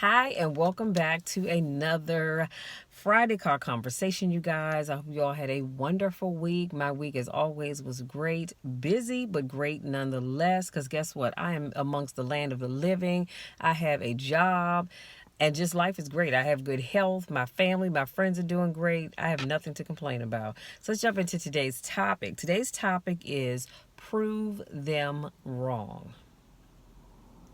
Hi, and welcome back to another Friday Car Conversation, you guys. I hope you all had a wonderful week. My week, as always, was great. Busy, but great nonetheless, because guess what? I am amongst the land of the living. I have a job, and just life is great. I have good health. My family, my friends are doing great. I have nothing to complain about. So let's jump into today's topic. Today's topic is prove them wrong.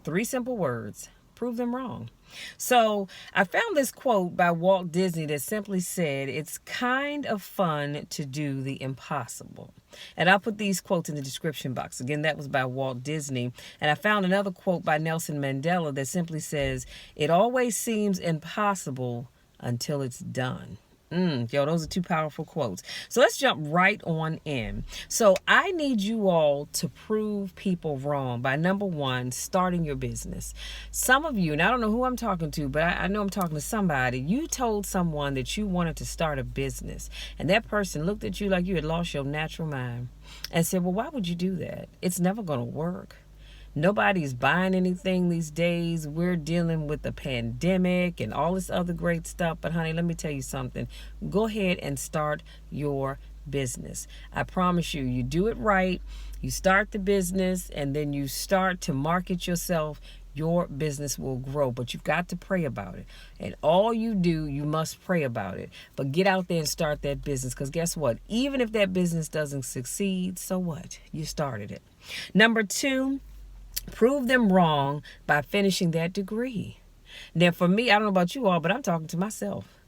Three simple words. Prove them wrong. So I found this quote by Walt Disney that simply said, "It's kind of fun to do the impossible." And I'll put these quotes in the description box. Again, that was by Walt Disney. And I found another quote by Nelson Mandela that simply says, "It always seems impossible until it's done." Yo, those are two powerful quotes. So let's jump right on in. So I need you all to prove people wrong by, number one, starting your business. Some of you, and I don't know who I'm talking to, but I know I'm talking to somebody. You told someone that you wanted to start a business, and that person looked at you like you had lost your natural mind and said, "Well, why would you do that? It's never going to work. Nobody's buying anything these days. We're dealing with the pandemic and all this other great stuff." But honey, let me tell you something. Go ahead and start your business. I promise you, you do it right. You start the business and then you start to market yourself. Your business will grow, but you've got to pray about it. And all you do, you must pray about it. But get out there and start that business, because guess what? Even if that business doesn't succeed, so what? You started it. Number two, prove them wrong by finishing that degree. Now, for me, I don't know about you all, but I'm talking to myself.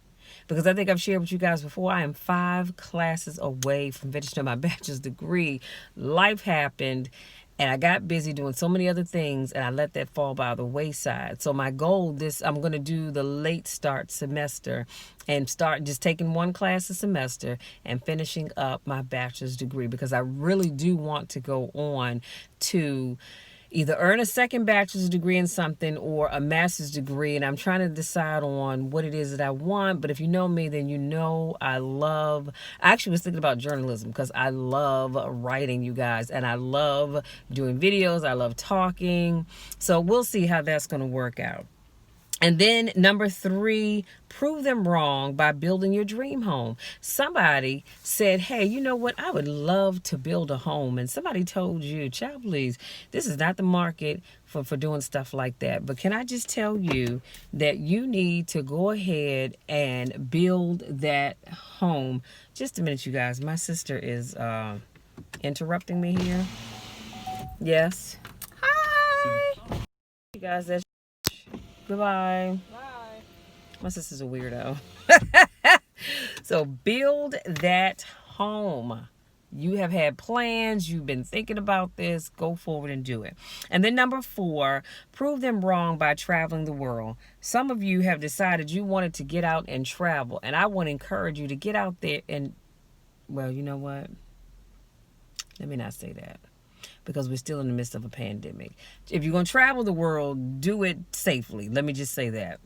Because I think I've shared with you guys before, I am 5 classes away from finishing my bachelor's degree. Life happened, and I got busy doing so many other things, and I let that fall by the wayside. So my goal, I'm going to do the late start semester and start just taking 1 class a semester and finishing up my bachelor's degree, because I really do want to go on to either earn a second bachelor's degree in something or a master's degree, and I'm trying to decide on what it is that I want. But if you know me, then you know I actually was thinking about journalism, because I love writing, you guys, and I love doing videos. I love talking. So we'll see how that's going to work out. And then number 3, prove them wrong by building your dream home. Somebody said, "Hey, you know what? I would love to build a home." And somebody told you, "Child, please, this is not the market for doing stuff like that." But can I just tell you that you need to go ahead and build that home? Just a minute, you guys. My sister is interrupting me here. Yes. Hi. You guys, that's goodbye. Bye. My sister's a weirdo. So build that home. You have had plans. You've been thinking about this. Go forward and do it. And then number 4, prove them wrong by traveling the world. Some of you have decided you wanted to get out and travel. And I want to encourage you to get out there and, well, you know what? Let me not say that, because we're still in the midst of a pandemic. If you're going to travel the world, do it safely. Let me just say that.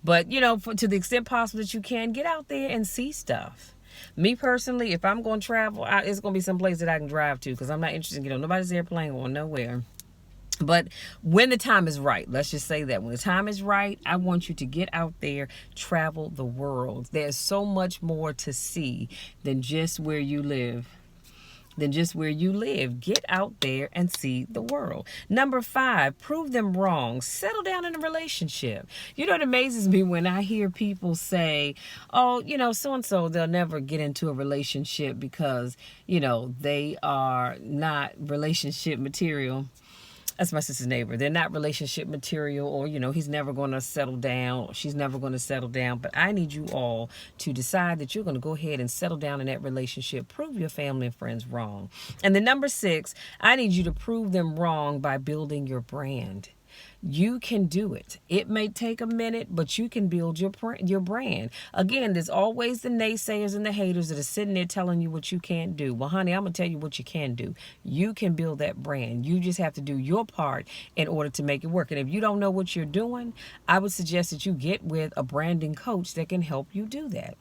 But, to the extent possible that you can, get out there and see stuff. Me personally, if I'm going to travel, it's going to be some place that I can drive to, because I'm not interested in nobody's airplane going nowhere. But when the time is right, let's just say that when the time is right, I want you to get out there, travel the world. There's so much more to see than just where you live. Get out there and see the world. Number 5, prove them wrong. Settle down in a relationship. You know, it amazes me when I hear people say, "Oh, so-and-so, they'll never get into a relationship because, they are not relationship material." That's my sister's neighbor. They're not relationship material, or, he's never going to settle down, or she's never going to settle down. But I need you all to decide that you're going to go ahead and settle down in that relationship. Prove your family and friends wrong. And then number 6, I need you to prove them wrong by building your brand. You can do it. It may take a minute, but you can build your brand. Again, there's always the naysayers and the haters that are sitting there telling you what you can't do. Well, honey, I'm going to tell you what you can do. You can build that brand. You just have to do your part in order to make it work. And if you don't know what you're doing, I would suggest that you get with a branding coach that can help you do that.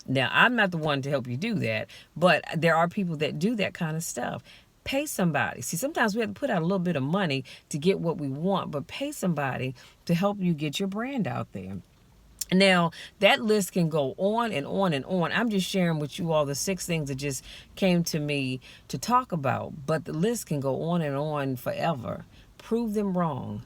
Now, I'm not the one to help you do that, but there are people that do that kind of stuff. Pay somebody. See, sometimes we have to put out a little bit of money to get what we want, but pay somebody to help you get your brand out there. Now, that list can go on and on and on. I'm just sharing with you all the 6 things that just came to me to talk about, but the list can go on and on forever. Prove them wrong.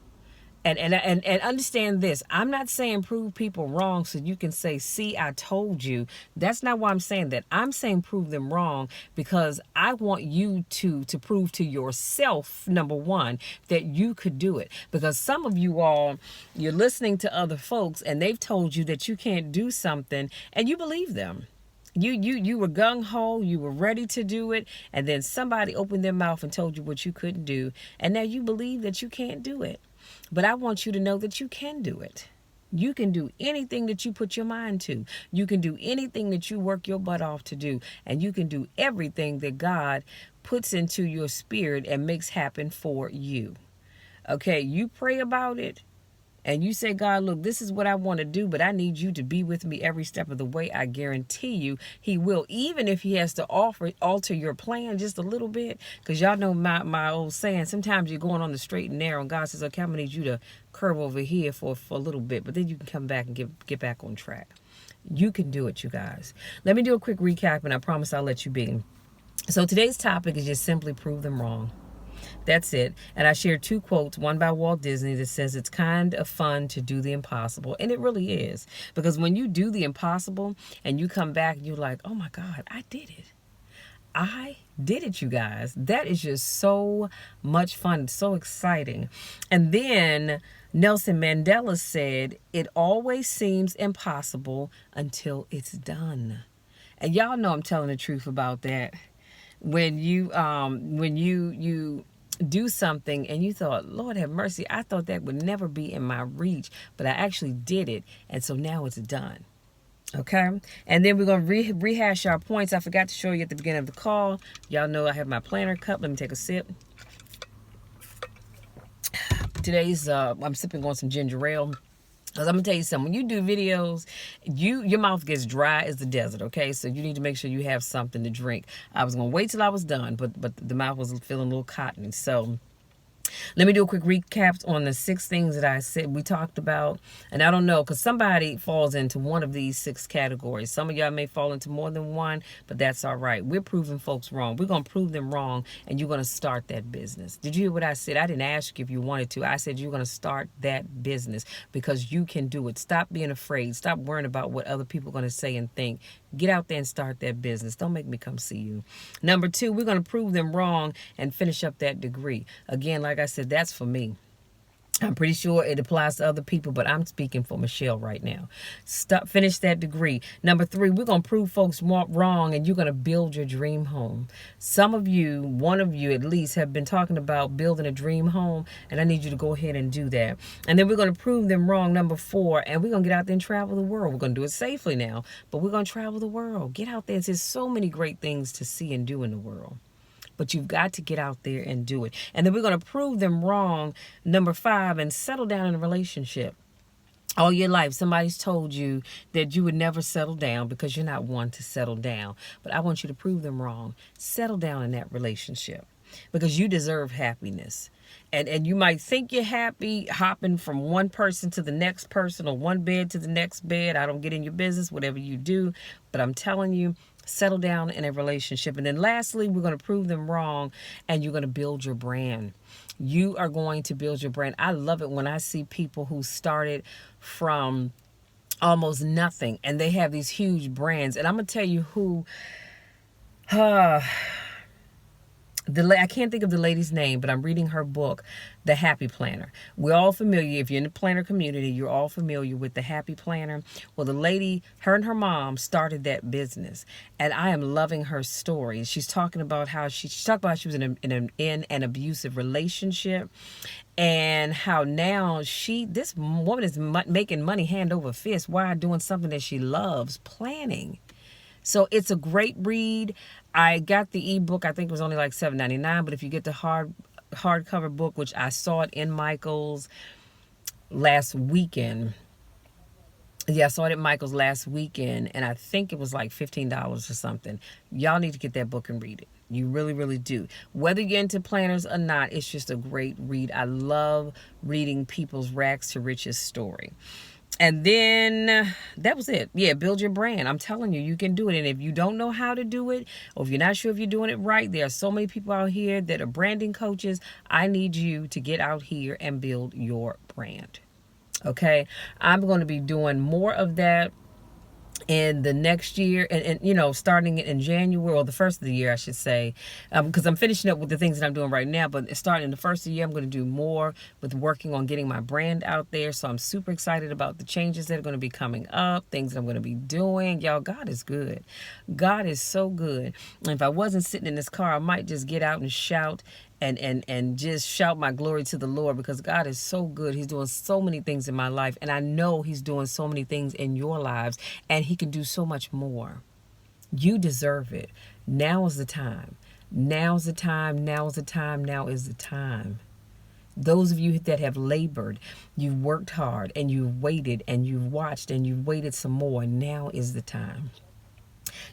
And understand this. I'm not saying prove people wrong so you can say, see, I told you. That's not why I'm saying that. I'm saying prove them wrong because I want you to prove to yourself, number one, that you could do it. Because some of you all, you're listening to other folks and they've told you that you can't do something and you believe them. You were gung-ho, you were ready to do it, and then somebody opened their mouth and told you what you couldn't do, and now you believe that you can't do it. But I want you to know that you can do it. You can do anything that you put your mind to. You can do anything that you work your butt off to do, and you can do everything that God puts into your spirit and makes happen for you. Okay, you pray about it. And you say, God, look, this is what I want to do, but I need you to be with me every step of the way. I guarantee you he will, even if he has to alter your plan just a little bit. Because y'all know my old saying, sometimes you're going on the straight and narrow, and God says, okay, I'm going to need you to curve over here for a little bit, but then you can come back and get back on track. You can do it, you guys. Let me do a quick recap, and I promise I'll let you be. So today's topic is just simply prove them wrong. That's it. And I shared 2 quotes, one by Walt Disney that says it's kind of fun to do the impossible. And it really is. Because when you do the impossible and you come back and you're like, oh my God, I did it. I did it, you guys. That is just so much fun. So exciting. And then Nelson Mandela said, it always seems impossible until it's done. And y'all know I'm telling the truth about that. When you do something and you thought, Lord have mercy, I thought that would never be in my reach, but I actually did it, and so now it's done. Okay, and then we're going to rehash our points. I forgot to show you at the beginning of the call. Y'all know I have my planner cup. Let me take a sip. Today's I'm sipping on some ginger ale. Because I'm going to tell you something. When you do videos, your mouth gets dry as the desert, okay? So you need to make sure you have something to drink. I was going to wait till I was done, but the mouth was feeling a little cottony. So let me do a quick recap on the 6 things that I said we talked about. And I don't know, because somebody falls into one of these 6 categories. Some of y'all may fall into more than one, but that's all right. We're proving folks wrong. We're going to prove them wrong, and you're going to start that business. Did you hear what I said? I didn't ask you if you wanted to. I said you're going to start that business because you can do it. Stop being afraid. Stop worrying about what other people are going to say and think. Get out there and start that business. Don't make me come see you. Number 2, we're going to prove them wrong and finish up that degree. Again, like I said, that's for me. I'm pretty sure it applies to other people, but I'm speaking for Michelle right now. Finish that degree. Number 3, we're going to prove folks wrong, and you're going to build your dream home. Some of you, one of you at least, have been talking about building a dream home, and I need you to go ahead and do that. And then we're going to prove them wrong, number 4, and we're going to get out there and travel the world. We're going to do it safely now, but we're going to travel the world. Get out there. There's so many great things to see and do in the world. But you've got to get out there and do it. And then we're going to prove them wrong, number 5, and settle down in a relationship. All your life, somebody's told you that you would never settle down because you're not one to settle down. But I want you to prove them wrong. Settle down in that relationship because you deserve happiness. And you might think you're happy hopping from one person to the next person or one bed to the next bed. I don't get in your business, whatever you do. But I'm telling you, settle down in a relationship. And then lastly, we're going to prove them wrong, and you're going to build your brand. You are going to build your brand. I love it when I see people who started from almost nothing and they have these huge brands. And I'm going to tell you who... I can't think of the lady's name, but I'm reading her book, The Happy Planner. We're all familiar, if you're in the planner community, you're all familiar with The Happy Planner. Well, the lady, her and her mom started that business, and I am loving her story. She's talking about how she was in an abusive relationship, and how now this woman is making money hand over fist while doing something that she loves, planning. So it's a great read. I got the ebook. I think it was only like $7.99. But if you get the hardcover book, which I saw it in Michael's last weekend, Yeah, I saw it at Michael's last weekend, and I think it was like $15 or something. Y'all need to get that book and read it. You really, really do. Whether you're into planners or not, it's just a great read. I love reading people's rags to riches story. And then that was it. Yeah, build your brand. I'm telling you, you can do it. And if you don't know how to do it, or if you're not sure if you're doing it right, there are so many people out here that are branding coaches. I need you to get out here and build your brand. Okay, I'm going to be doing more of that in the next year, and you know, starting in January, or the first of the year I should say, because I'm finishing up with the things that I'm doing right now, but starting in the first of the year I'm going to do more with working on getting my brand out there. So I'm super excited about the changes that are going to be coming up, things that I'm going to be doing. Y'all, God is good. God is so good. And if I wasn't sitting in this car, I might just get out and shout and just shout my glory to the Lord, because God is so good. He's doing so many things in my life, and I know he's doing so many things in your lives, and he can do so much more. You deserve it. Now is the time. Now's the time. Now is the time. Now is the time. Those of you that have labored, you've worked hard, and you've waited, and you've watched, and you've waited some more. Now is the time.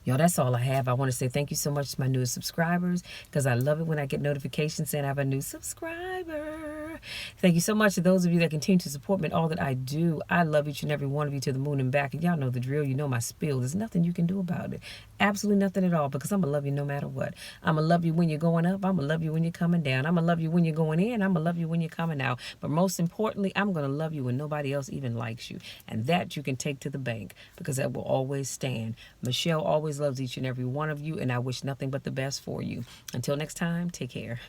Y'all, that's all I have. I want to say thank you so much to my newest subscribers, because I love it when I get notifications saying I have a new subscriber. Thank you so much to those of you that continue to support me in all that I do. I love each and every one of you to the moon and back. And y'all know the drill. You know my spiel. There's nothing you can do about it. Absolutely nothing at all, because I'm going to love you no matter what. I'm going to love you when you're going up. I'm going to love you when you're coming down. I'm going to love you when you're going in. I'm going to love you when you're coming out. But most importantly, I'm going to love you when nobody else even likes you. And that you can take to the bank, because that will always stand. Michelle always loves each and every one of you, and I wish nothing but the best for you. Until next time, take care.